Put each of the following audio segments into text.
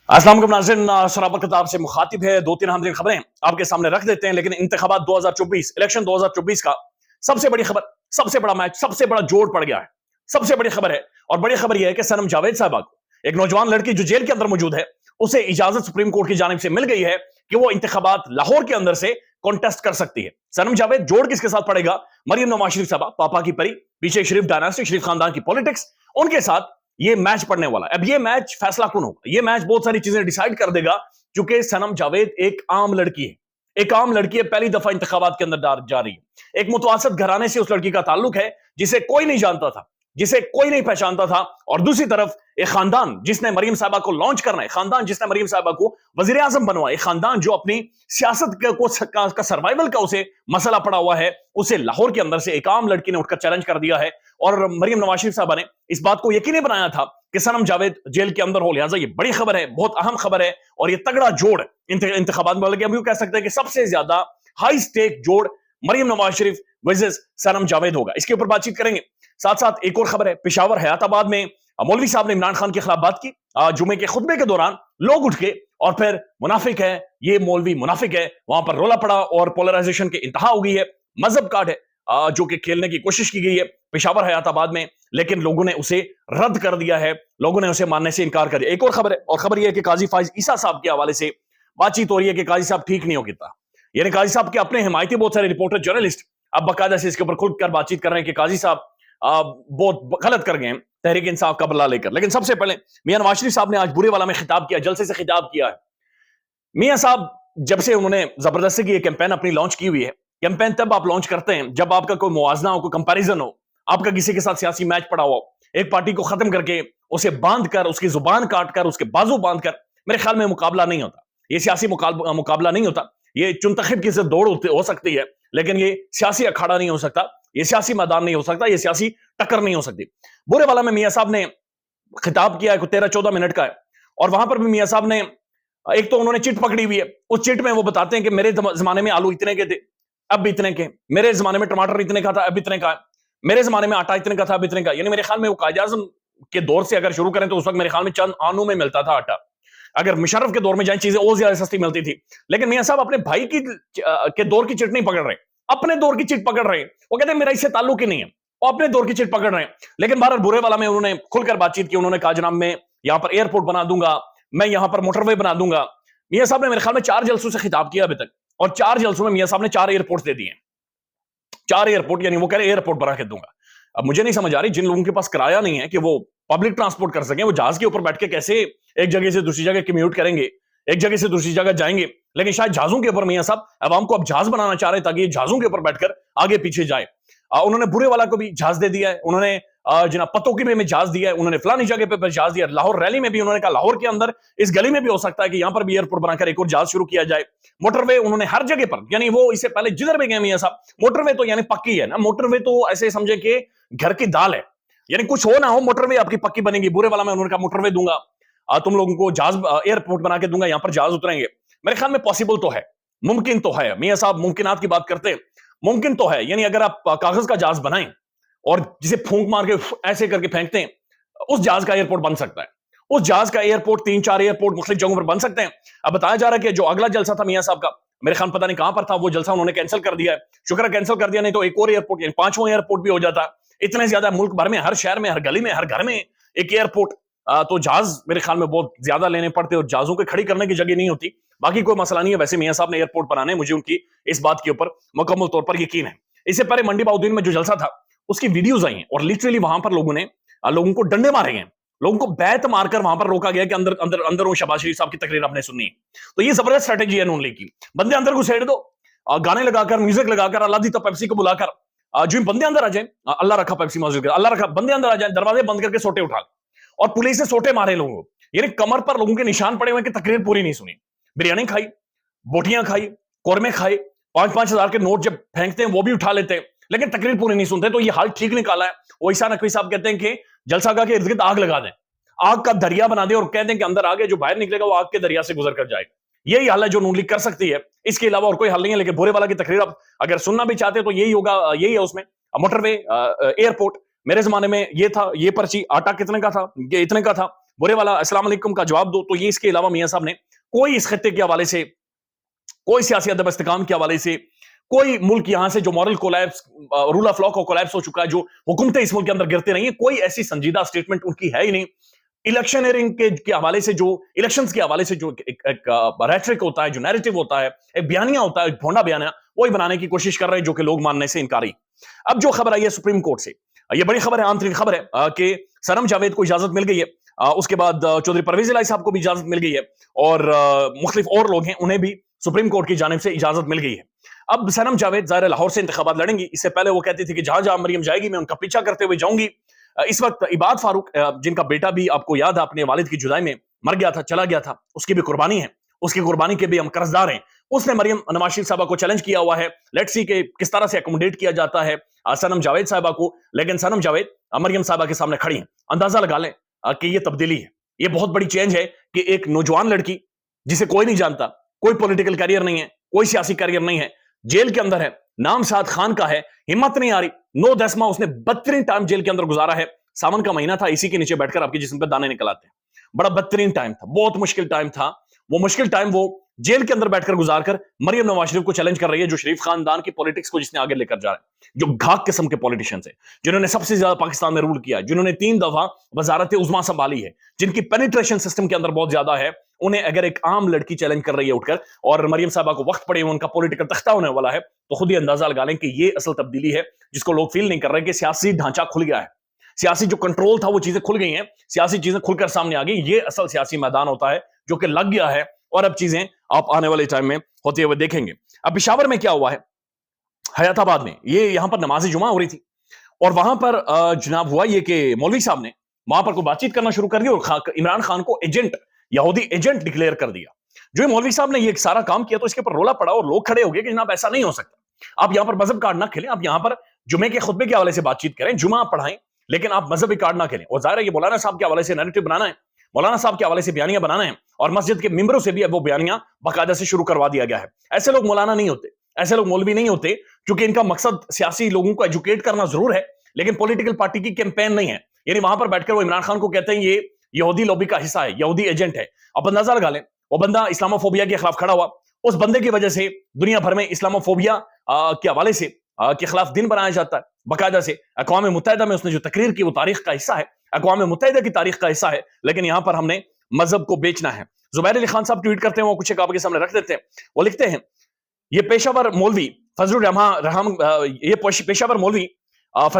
अस्सलाम वालेकुम नाज़रीन, सराबर किताब से मुखातिब है। दो तीन हम खबरें आपके सामने रख देते हैं, लेकिन इंतखाबात 2024 इलेक्शन 2024 का सबसे बड़ी खबर, सबसे बड़ा मैच, सबसे बड़ा जोड़ पड़ गया है। सबसे बड़ी खबर है, और बड़ी खबर यह है कि सनम जावेद साहबा को, एक नौजवान लड़की जो जेल के अंदर मौजूद है, उसे इजाजत सुप्रीम कोर्ट की जानिब से मिल गई है कि वो इंतखाबात लाहौर के अंदर से कॉन्टेस्ट कर सकती है। सनम जावेद जोड़ किसके साथ पड़ेगा? मरियम नवाज शरीफ साहबा, पापा की परी, पीछे शरीफ डायनास्टी, शरीफ खानदान की पॉलिटिक्स, उनके साथ ये मैच पड़ने वाला है। अब ये मैच फैसला कौन होगा? ये मैच बहुत सारी चीजें डिसाइड कर देगा, क्योंकि सनम जावेद एक आम लड़की है, एक आम लड़की है, पहली दफा इंतखाबात के अंदर जा रही है। एक मुतवसत घराने से उस लड़की का ताल्लुक है, जिसे कोई नहीं जानता था, जिसे कोई नहीं पहचानता था। और दूसरी तरफ एक खानदान जिसने मरियम साहबा को लॉन्च करना है, खानदान जिसने मरियम साहबा को वजीर आजम बनवाया, एक खानदान जो अपनी सियासत का सर्वाइवल का उसे मसला पड़ा हुआ है, उसे लाहौर के अंदर से एक आम लड़की ने उठकर चैलेंज कर दिया है। और मरियम नवाज शरीफ साहबा ने इस बात को यकीनी बनाया था कि सनम जावेद जेल के अंदर हो। लिहाजा ये बड़ी खबर है, बहुत अहम खबर है, और ये तगड़ा जोड़ इंतखाबात में लगे। हम यूं कह सकते हैं कि सबसे ज्यादा हाई स्टेक जोड़ मरियम नवाज शरीफ वर्सेस सनम जावेद होगा। इसके ऊपर बातचीत करेंगे। साथ साथ एक और खबर है, पेशावर हयाताबाद में मौलवी साहब ने इमरान खान के खिलाफ बात की। जुमे के खुतबे के दौरान लोग उठ के और फिर मुनाफिक है, ये मौलवी मुनाफिक है, वहां पर रोला पड़ा और पोलराइजेशन की इंतहा हो गई है। मजहब कार्ड है जो कि खेलने की कोशिश की गई है पेशावर हयाताबाद में, लेकिन लोगों ने उसे रद्द कर दिया है, लोगों ने उसे मानने से इनकार कर दिया। एक और खबर है, और खबर यह है कि काजी फाइज ईसा साहब के हवाले से बातचीत हो रही है कि काजी साहब ठीक नहीं हो कितना, यानी काजी साहब के अपने हिमायती बहुत सारे रिपोर्टर जर्नलिस्ट अब बाकायदा से इसके ऊपर खुलकर बातचीत कर रहे हैं कि काजी साहब बहुत गलत कर गए तहरीक इंसाफ का बदला लेकर। लेकिन सबसे पहले मियां नवाज शरीफ साहब ने आज बुरे वाला में खिताब किया, जलसे से खिताब किया है। मियां साहब जब से उन्होंने जबरदस्ती की कैंपेन अपनी लॉन्च की हुई है, कैंपेन तब आप लॉन्च करते हैं जब आपका कोई मुआवजा हो, कोई कंपैरिजन हो, आपका किसी के साथ सियासी मैच पड़ा हो, एक पार्टी को खत्म करके उसे बांध कर, उसकी जुबान काट कर, उसके बाजू बांध कर, मेरे ख्याल में मुकाबला नहीं होता। ये सियासी मुकाबला नहीं होता। ये चुनतखब की दौड़ हो सकती है, लेकिन ये सियासी अखाड़ा नहीं हो सकता, ये सियासी मैदान नहीं हो सकता, ये सियासी टक्कर नहीं हो सकती। बुरे वाला में मियां साहब ने खिताब किया है, 13-14 मिनट का है, और वहां पर भी मियां साहब ने एक तो उन्होंने चिट पकड़ी हुई है, उस चिट में वो बताते हैं कि मेरे जमाने में आलू इतने के थे, अब भी इतने के, मेरे जमाने में टमाटर इतने का था, अब इतने का है, मेरे जमाने में आटा इतने का था, अब इतने का। यानी मेरे ख्याल में वो कायदे आज़म के दौर से अगर शुरू करें तो उस वक्त मेरे ख्याल में चंद आनों में मिलता था आटा। अगर मुशर्रफ के दौर में जाए चीजें और ज्यादा सस्ती मिलती थी। लेकिन मियां साहब अपने भाई की के दौर की चिट नहीं पकड़ रहे, अपने दौर की चिट पकड़ रहे हैं। वो कहते हैं मेरा इससे ताल्लुक ही नहीं है, वो अपने दौर की चिट पकड़ रहे हैं। लेकिन बहरहाल बुरे वाला में उन्होंने खुलकर बातचीत की। उन्होंने कहा जनाब मैं यहां पर एयरपोर्ट बना दूंगा, मैं यहां पर मोटरवे बना दूंगा। मियां साहब ने मेरे ख्याल में 4 जलसों से खिताब किया अभी तक, और 4 जलसों में मियां साहब ने 4 एयरपोर्ट दे दिए। 4 एयरपोर्ट, यानी वो कह रहे एयरपोर्ट बना के दूंगा। अब मुझे नहीं समझ आ रही, जिन लोगों के पास किराया नहीं है कि वो पब्लिक ट्रांसपोर्ट कर सकें, वो जहाज के ऊपर बैठ के कैसे एक जगह से दूसरी जगह कम्यूट करेंगे, एक जगह से दूसरी जगह जाएंगे। लेकिन शायद जहाजों के ऊपर मियां साहब अवाम को अब जहाज बनाना चाह रहे हैं ताकि जहाजों के ऊपर बैठकर आगे पीछे जाए। उन्होंने बुरे वाला को भी जहाज दे दिया है, उन्होंने जनाब पतोकी में जहाज दिया है, उन्होंने फलानी जगह पे जहाज दिया। लाहौर रैली में भी उन्होंने कहा लाहौर के अंदर इस गली में भी हो सकता है कि यहां पर भी एयरपोर्ट बनाकर एक और जहाज शुरू किया जाए। मोटरवे उन्होंने हर जगह पर, यानी वो इससे पहले जिधर भी गए मियां साहब, मोटरवे तो यानी पक्की है ना, मोटरवे तो ऐसे समझे कि घर की दाल है, यानी कुछ हो ना हो मोटरवे आपकी पक्की बनेगी। बुरे वाला में उन्होंने कहा मोटरवे दूंगा, तुम लोगों को जहाज एयरपोर्ट बना के दूंगा, यहां पर जहाज उतरेंगे। मेरे ख्याल में पॉसिबल तो है, मुमकिन तो है। मियां साहब मुमकिनात की बात करते हैं, मुमकिन तो है। यानी अगर आप कागज का जहाज बनाएं और जिसे फूंक मार के ऐसे करके फेंकते हैं, उस जहाज का एयरपोर्ट बन सकता है। उस जहाज का एयरपोर्ट 3-4 एयरपोर्ट मुख्तलिफ जगहों पर बन सकते हैं। अब बताया जा रहा है कि जो अगला जलसा था मियां साहब का, मेरे ख्याल पता नहीं कहां पर था, वो जलसा उन्होंने कैंसिल कर दिया है। शुक्र है कैंसिल कर दिया, नहीं तो एक और एयरपोर्ट, यानी 5वां एयरपोर्ट भी हो जाता। इतने ज्यादा मुल्क भर में, हर शहर में, हर गली में, हर घर में एक एयरपोर्ट, तो जहाज मेरे ख्याल में बहुत ज्यादा लेने पड़ते और जहाजों के खड़ी करने की जगह नहीं होती। बाकी कोई मसला नहीं है। वैसे मियां साहब ने एयरपोर्ट बनाने, मुझे उनकी इस बात के ऊपर मुकम्मल तौर पर यकीन है। इससे पहले मंडी बाउद्दीन में जो जलसा था उसकी वीडियोज आई हैं, और लिटरली वहां पर लोगों को डंडे मारे गए, लोगों को बैत मारकर वहां पर रोका गया कि अंदर अंदर अंदर वो शहबाज शरीफ साहब की तकरीर आपने सुननी है। तो ये जबरदस्त स्ट्रेटेजी है नून लीग की। बंदे अंदर घुसेड़ दो, गाने लगाकर, म्यूजिक लगाकर, अल्लाह दी पेप्सी को बुलाकर, जो बंदे अंदर आ जाए, अल्लाह रखा पेप्सी मौजूद, अल्लाह रखा, बंदे अंदर आ जाए, दरवाजे बंद करके सोटे उठा, और पुलिस ने सोटे मारे लोगों को, यानी कमर पर लोगों के निशान पड़े हुए कि तकरीर पूरी नहीं सुनी। बिरयानी खाई, बोटियां खाई, कौरमे खाए, 5-5 हजार के नोट जब फेंकते हैं वो भी उठा लेते हैं, लेकिन तकरीर पूरी नहीं सुनते। तो ये हाल ठीक निकाला है। ओइसा नकवी साहब कहते हैं कि जलसागाह के इर्द गिर्द आग लगा दें, आग का दरिया बना दे, और कहते हैं कि अंदर आगे जो बाहर निकलेगा वो आग के दरिया से गुजर कर जाएगा। यही हल है जो नून लीग कर सकती है, इसके अलावा और कोई हल नहीं है। लेकिन बुरे वाला की तकरीर आप अगर सुनना भी चाहते हैं तो यही होगा, यही है उसमें। मोटरवे, एयरपोर्ट, मेरे जमाने में ये था, ये पर्ची, आटा कितने का था, ये इतने का था, برے والا السلام علیکم کا جواب دو. تو یہ اس کے علاوہ میاں صاحب نے کوئی اس خطے کے حوالے سے، کوئی سیاسی عدم استحکام کے حوالے سے، کوئی ملک یہاں سے جو moral collapse, rule of law کو کولیپس ہو چکا ہے، جو حکومتیں اس ملک کے اندر گرتے رہی ہیں، کوئی ایسی سنجیدہ سٹیٹمنٹ ان کی ہے ہی نہیں. الیکشنئرنگ کے حوالے سے، جو الیکشنز کے حوالے سے جو ایک ریٹرک ہوتا ہے، جو نیریٹو ہوتا ہے، ایک بیانیہ ہوتا ہے، ایک بھونڈا بیانیہ، وہی بنانے کی کوشش کر رہے ہیں جو کہ لوگ ماننے سے انکاری. اب جو خبر آئی ہے سپریم کورٹ سے، یہ بڑی خبر ہے، عام ترین خبر ہے کہ سنم جاوید کو اجازت مل گئی ہے. اس کے بعد چودھری پرویز الہی صاحب کو بھی اجازت مل گئی ہے، اور مختلف اور لوگ ہیں انہیں بھی سپریم کورٹ کی جانب سے اجازت مل گئی ہے. اب سنم جاوید ظاہر لاہور سے انتخابات لڑیں گی. اس سے پہلے وہ کہتی تھی کہ جہاں جہاں مریم جائے گی میں ان کا پیچھا کرتے ہوئے جاؤں گی. اس وقت عباد فاروق، جن کا بیٹا بھی آپ کو یاد ہے اپنے والد کی جدائی میں مر گیا تھا، چلا گیا تھا، اس کی بھی قربانی ہے، اس کی قربانی کے بھی ہم قرضدار ہیں. اس نے مریم نواز شریف صاحبہ کو چیلنج کیا ہوا ہے. لیٹس سی کہ کس طرح سے اکوموڈیٹ کیا جاتا ہے سنم جاوید صاحبہ کو. لیکن سنم جاوید مریم صاحبہ کے سامنے کھڑی ہیں. اندازہ لگا لیں کہ یہ تبدیلی ہے، یہ بہت بڑی چینج ہے کہ ایک نوجوان لڑکی جسے کوئی نہیں جانتا، کوئی پولیٹیکل کیریئر نہیں ہے، کوئی سیاسی کیریئر نہیں ہے، جیل کے اندر ہے، نام سعد خان کا ہے، ہمت نہیں آ رہی، 9-10 ماہ اس نے بدترین ٹائم جیل کے اندر گزارا ہے. ساون کا مہینہ تھا، اسی کے نیچے بیٹھ کر آپ کے جسم پہ دانے نکل آتے ہیں. بڑا بدترین ٹائم تھا، بہت مشکل ٹائم تھا. وہ مشکل ٹائم وہ جیل کے اندر بیٹھ کر گزار کر مریم نواز شریف کو چیلنج کر رہی ہے، جو شریف خاندان کی پولیٹکس کو جس نے آگے لے کر جا رہا ہے، جو گھاک قسم کے پولیٹیشینز ہیں، جنہوں نے سب سے زیادہ پاکستان میں رول کیا ہے، جنہوں نے 3 دفعہ وزارت عظمیٰ سنبھالی ہے، جن کی پینیٹریشن سسٹم کے اندر بہت زیادہ ہے. انہیں اگر ایک عام لڑکی چیلنج کر رہی ہے اٹھ کر، اور مریم صاحبہ کو وقت پڑے ان کا پولیٹیکل تختہ ہونے والا ہے، تو خود ہی اندازہ لگا لیں کہ یہ اصل تبدیلی ہے جس کو لوگ فیل نہیں کر رہے کہ سیاسی ڈھانچہ کھل گیا ہے، سیاسی جو کنٹرول تھا وہ چیزیں کھل گئی ہیں، سیاسی چیزیں کھل کر سامنے آ گئی. یہ اصل سیاسی میدان ہوتا ہے جو کہ لگ گیا ہے، اور اب چیزیں آپ آنے والے ٹائم میں ہوتے ہوئے دیکھیں گے. اب پشاور میں کیا ہوا ہے، حیات آباد میں، یہ یہاں پر نماز جمعہ ہو رہی تھی، اور وہاں پر جناب ہوا یہ کہ مولوی صاحب نے وہاں پر کوئی بات چیت کرنا شروع کر دی، اور عمران خان کو ایجنٹ، یہودی ایجنٹ ڈکلیئر کر دیا. جو مولوی صاحب نے یہ سارا کام کیا تو اس کے اوپر رولا پڑا، اور لوگ کھڑے ہو گئے کہ جناب ایسا نہیں ہو سکتا، آپ یہاں پر مذہب کارڈ نہ کھیلیں، آپ یہاں پر جمعے کے خطبے کے حوالے سے بات چیت کریں، جمعہ پڑھائیں، لیکن آپ مذہبی کارڈ نہ کھیلیں. اور ظاہر ہے یہ مولانا صاحب کے حوالے سے نیریٹو بنانا ہے، مولانا صاحب کے حوالے سے بیانیہ بنانا ہے، اور مسجد کے ممبروں سے بھی اب وہ بیانیہ باقاعدہ سے شروع کروا دیا گیا ہے. ایسے لوگ مولانا نہیں ہوتے، ایسے لوگ مولوی نہیں ہوتے، کیونکہ ان کا مقصد سیاسی لوگوں کو ایجوکیٹ کرنا ضرور ہے، لیکن پولیٹیکل پارٹی کی کیمپین نہیں ہے. یعنی وہاں پر بیٹھ کر وہ عمران خان کو کہتے ہیں یہ یہودی لوبی کا حصہ ہے، یہودی ایجنٹ ہے. اب اندازہ لگا لیں، وہ بندہ اسلاموفوبیا کے خلاف کھڑا ہوا، اس بندے کی وجہ سے دنیا بھر میں اسلاموفوبیا کے حوالے سے کے خلاف دن بنایا جاتا ہے باقاعدہ سے. اقوام متحدہ میں اس نے جو تقریر کی وہ تاریخ کا حصہ ہے، اقوام متحدہ کی تاریخ کا حصہ ہے، لیکن یہاں پر ہم نے مذہب کو بیچنا ہے. زبیر علی خان صاحب ٹویٹ کرتے ہیں، وہ کچھ ایک آپ کے سامنے رکھ دیتے ہیں. وہ لکھتے ہیں یہ پیشہ ور مولوی فضل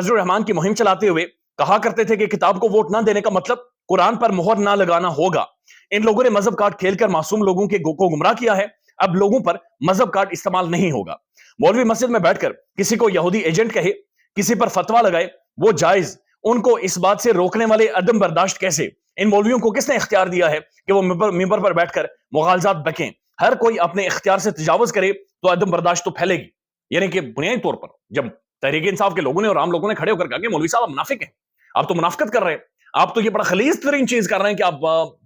الرحمان کی مہم چلاتے ہوئے کہا کرتے تھے کہ کتاب کو ووٹ نہ دینے کا مطلب قرآن پر مہر نہ لگانا ہوگا. ان لوگوں نے مذہب کارڈ کھیل کر معصوم لوگوں کو گمراہ کیا ہے، اب لوگوں پر مذہب کارڈ استعمال نہیں ہوگا. مولوی مسجد میں بیٹھ کر کسی کو یہودی ایجنٹ کہے، کسی پر فتویٰ لگائے، وہ جائز. ان کو اس بات سے روکنے والے عدم برداشت کیسے؟ ان مولویوں کو کس نے اختیار دیا ہے کہ وہ ممبر پر بیٹھ کر مغالطات بکیں؟ ہر کوئی اپنے اختیار سے تجاوز کرے تو عدم برداشت تو پھیلے گی. یعنی کہ بنیادی طور پر جب تحریک انصاف کے لوگوں نے اور عام لوگوں نے کھڑے ہو کر کہا کہ مولوی صاحب آپ منافق ہیں، آپ تو منافقت کر رہے ہیں، آپ تو یہ بڑا خلیص ترین چیز کر رہے ہیں کہ آپ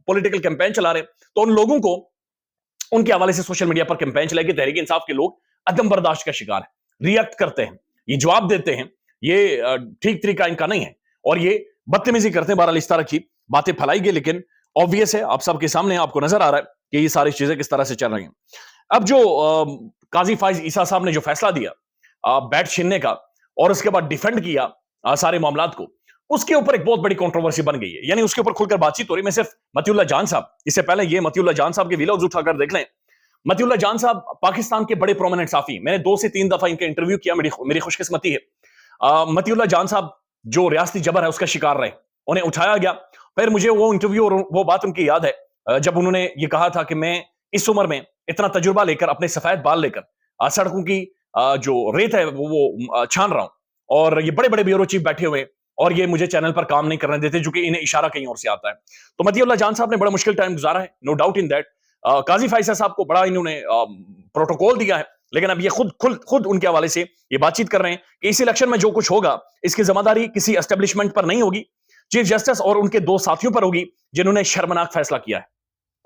پولیٹیکل کیمپین چلا رہے ہیں، تو ان لوگوں کو ان کے حوالے سے سوشل میڈیا پر کیمپین چلائے کہ تحریک انصاف کے لوگ عدم برداشت کا شکار ہیں، ریئیکٹ کرتے ہیں، یہ جواب دیتے ہیں، یہ ٹھیک طریقہ ان کا نہیں ہے، اور یہ بدتمیزی کرتے ہیں. بہرحال اس طرح کی باتیں پھیلائی گئی، لیکن obvious ہے آپ سب کے سامنے آپ کو نظر آ رہا ہے کہ یہ ساری چیزیں کس طرح سے چل رہی ہیں. اب جو قاضی فائز عیسیٰ صاحب نے جو فیصلہ دیا بیٹ چھیننے کا اور اس کے بعد ڈیفینڈ کیا سارے معاملات کو، اس کے اوپر ایک بہت بڑی کنٹروورسی بن گئی ہے. یعنی اس کے اوپر کھل کر بات چیت ہو رہی. میں صرف متی اللہ جان صاحب، اس سے پہلے یہ متی اللہ جان صاحب کے ویلاگز اٹھا کر دیکھ لیں. متی اللہ جان صاحب پاکستان کے بڑے پرومیننٹ صحافی، میں نے 2 سے 3 دفعہ ان کے انٹرویو کیا، میری خوش قسمتی ہے. متی اللہ جان صاحب جو ریاستی جبر ہے اس کا شکار رہے، انہیں اٹھایا گیا. پھر مجھے وہ انٹرویو اور وہ بات ان کی یاد ہے جب انہوں نے یہ کہا تھا کہ میں اس عمر میں اتنا تجربہ لے کر، اپنے سفید بال لے کر سڑکوں کی جو ریت ہے وہ چھان رہا ہوں، اور یہ بڑے بڑے بیورو چیف بیٹھے ہوئے اور یہ مجھے چینل پر کام نہیں کرنے دیتے، جو کہ انہیں اشارہ کہیں اور سے آتا ہے. تو متی اللہ جان صاحب نے بڑا مشکل ٹائم گزارا ہے، نو ڈاؤٹ ان دیٹ. قاضی فائزہ صاحب کو بڑا انہوں نے پروٹوکول دیا ہے، لیکن اب یہ خود ان کے حوالے سے یہ بات چیت کر رہے ہیں کہ اس الیکشن میں جو کچھ ہوگا اس کی ذمہ داری کسی اسٹیبلشمنٹ پر نہیں ہوگی، چیف جسٹس اور ان کے 2 ساتھیوں پر ہوگی جنہوں نے شرمناک فیصلہ کیا ہے.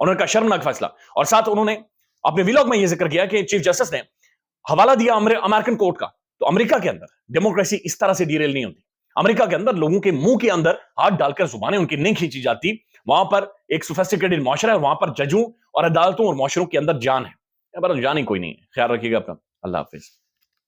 انہوں نے شرمناک فیصلہ، اور ساتھ انہوں نے اپنے ویلاگ میں یہ ذکر کیا کہ چیف جسٹس نے حوالہ دیا امریکن کورٹ کا. تو امریکہ کے اندر ڈیموکریسی اس طرح سے ڈیریل نہیں ہوتی. امریکہ کے اندر لوگوں کے منہ کے اندر ہاتھ ڈال کر زبانیں ان کی نہیں کھینچی جاتی، وہاں پر ایک سوفیسٹیکیٹڈ معاشرہ ہے، وہاں پر ججوں اور عدالتوں اور معاشروں کے اندر جان ہے، جان ہی کوئی نہیں ہے. خیال رکھیے گا اپنا. اللہ حافظ.